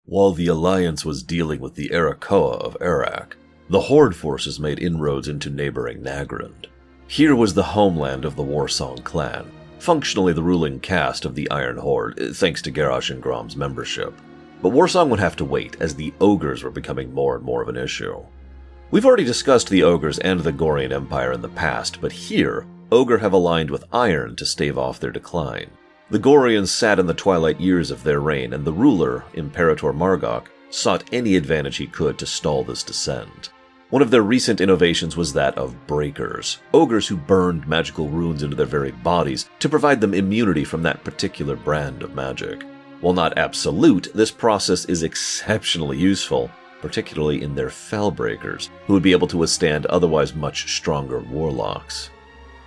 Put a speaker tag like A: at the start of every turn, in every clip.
A: While the Alliance was dealing with the Arakoa of Arak, the Horde forces made inroads into neighboring Nagrand. Here was the homeland of the Warsong clan, functionally the ruling caste of the Iron Horde, thanks to Garrosh and Grom's membership. But Warsong would have to wait, as the Ogres were becoming more and more of an issue. We've already discussed the Ogres and the Gorian Empire in the past, but here, Ogre have aligned with Iron to stave off their decline. The Gorians sat in the twilight years of their reign, and the ruler, Imperator Margok, sought any advantage he could to stall this descent. One of their recent innovations was that of Breakers, ogres who burned magical runes into their very bodies to provide them immunity from that particular brand of magic. While not absolute, this process is exceptionally useful, particularly in their Fellbreakers, who would be able to withstand otherwise much stronger warlocks.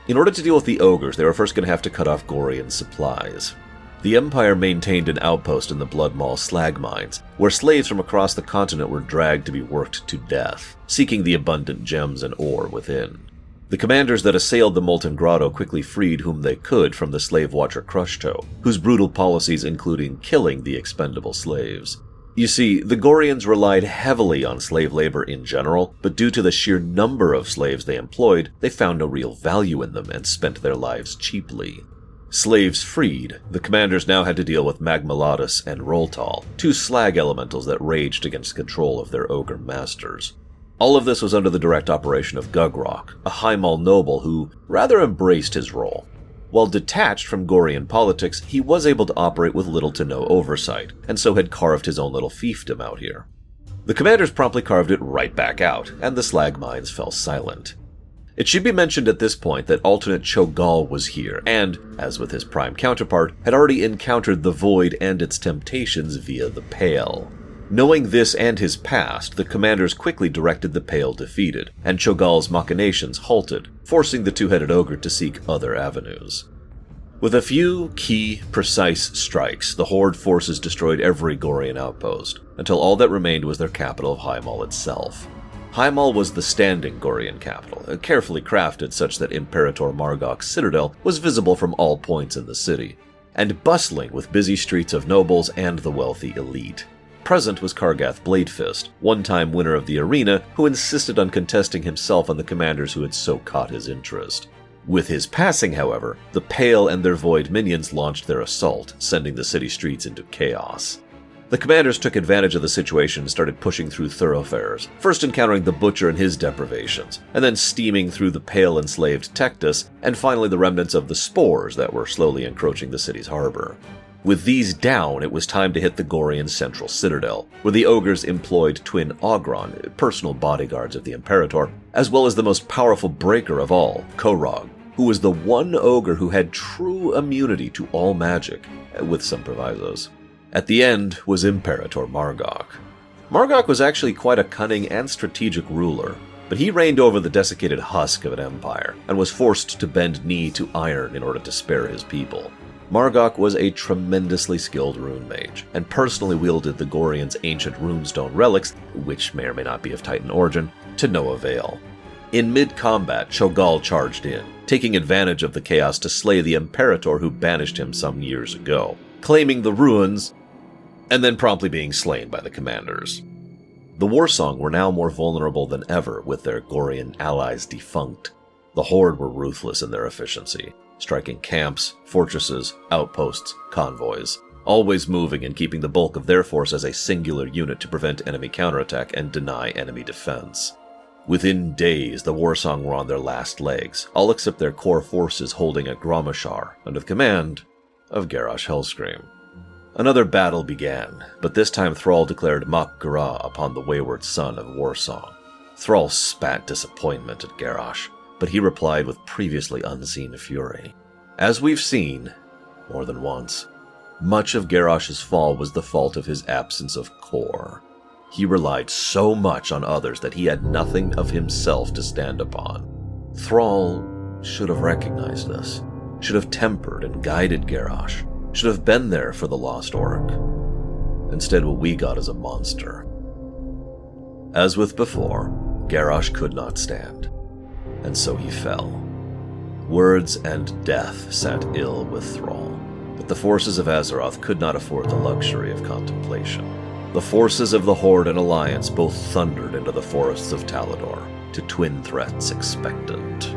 A: In order to deal with the ogres, they were first going to have to cut off Gorian supplies. The Empire maintained an outpost in the Blood Maw slag mines, where slaves from across the continent were dragged to be worked to death, seeking the abundant gems and ore within. The commanders that assailed the Molten Grotto quickly freed whom they could from the slave watcher Crushtoe, whose brutal policies including killing the expendable slaves. You see, the Gorians relied heavily on slave labor in general, but due to the sheer number of slaves they employed, they found no real value in them and spent their lives cheaply. Slaves freed, the commanders now had to deal with Magmalatus and Roltal, two slag elementals that raged against control of their ogre masters. All of this was under the direct operation of Gugrok, a Highmaul noble who rather embraced his role. While detached from Gorian politics, he was able to operate with little to no oversight, and so had carved his own little fiefdom out here. The commanders promptly carved it right back out, and the slag mines fell silent. It should be mentioned at this point that alternate Cho'Gall was here, and, as with his prime counterpart, had already encountered the Void and its temptations via the Pale. Knowing this and his past, the commanders quickly directed the Pale defeated, and Cho'Gall's machinations halted, forcing the two-headed ogre to seek other avenues. With a few key, precise strikes, the Horde forces destroyed every Gorian outpost, until all that remained was their capital of Highmaul itself. Highmaul was the standing Gorian capital, carefully crafted such that Imperator Margok's citadel was visible from all points in the city, and bustling with busy streets of nobles and the wealthy elite. Present was Kargath Bladefist, one-time winner of the arena, who insisted on contesting himself on the commanders who had so caught his interest. With his passing, however, the Pale and their Void minions launched their assault, sending the city streets into chaos. The commanders took advantage of the situation and started pushing through thoroughfares, first encountering the Butcher and his deprivations, and then steaming through the Pale-enslaved Tectus, and finally the remnants of the Spores that were slowly encroaching the city's harbor. With these down, it was time to hit the Gorian central citadel, where the ogres employed twin Ogron, personal bodyguards of the Imperator, as well as the most powerful breaker of all, Korog, who was the one ogre who had true immunity to all magic, with some provisos. At the end was Imperator Margok. Margok was actually quite a cunning and strategic ruler, but he reigned over the desiccated husk of an empire, and was forced to bend knee to iron in order to spare his people. Margok was a tremendously skilled rune mage, and personally wielded the Gorians' ancient runestone relics, which may or may not be of Titan origin, to no avail. In mid-combat, Cho'Gall charged in, taking advantage of the chaos to slay the Imperator who banished him some years ago, claiming the ruins, and then promptly being slain by the commanders. The Warsong were now more vulnerable than ever with their Gorian allies defunct. The Horde were ruthless in their efficiency, striking camps, fortresses, outposts, convoys, always moving and keeping the bulk of their force as a singular unit to prevent enemy counterattack and deny enemy defense. Within days, the Warsong were on their last legs, all except their core forces holding at Gromashar, under the command of Garrosh Hellscream. Another battle began, but this time Thrall declared Mak Gra upon the wayward son of Warsong. Thrall spat disappointment at Garrosh, but he replied with previously unseen fury. As we've seen, more than once, much of Garrosh's fall was the fault of his absence of core. He relied so much on others that he had nothing of himself to stand upon. Thrall should have recognized this, should have tempered and guided Garrosh, should have been there for the lost orc. Instead, what we got is a monster. As with before, Garrosh could not stand, and so he fell. Words and death sat ill with Thrall, but the forces of Azeroth could not afford the luxury of contemplation. The forces of the Horde and Alliance both thundered into the forests of Talador, to twin threats expectant.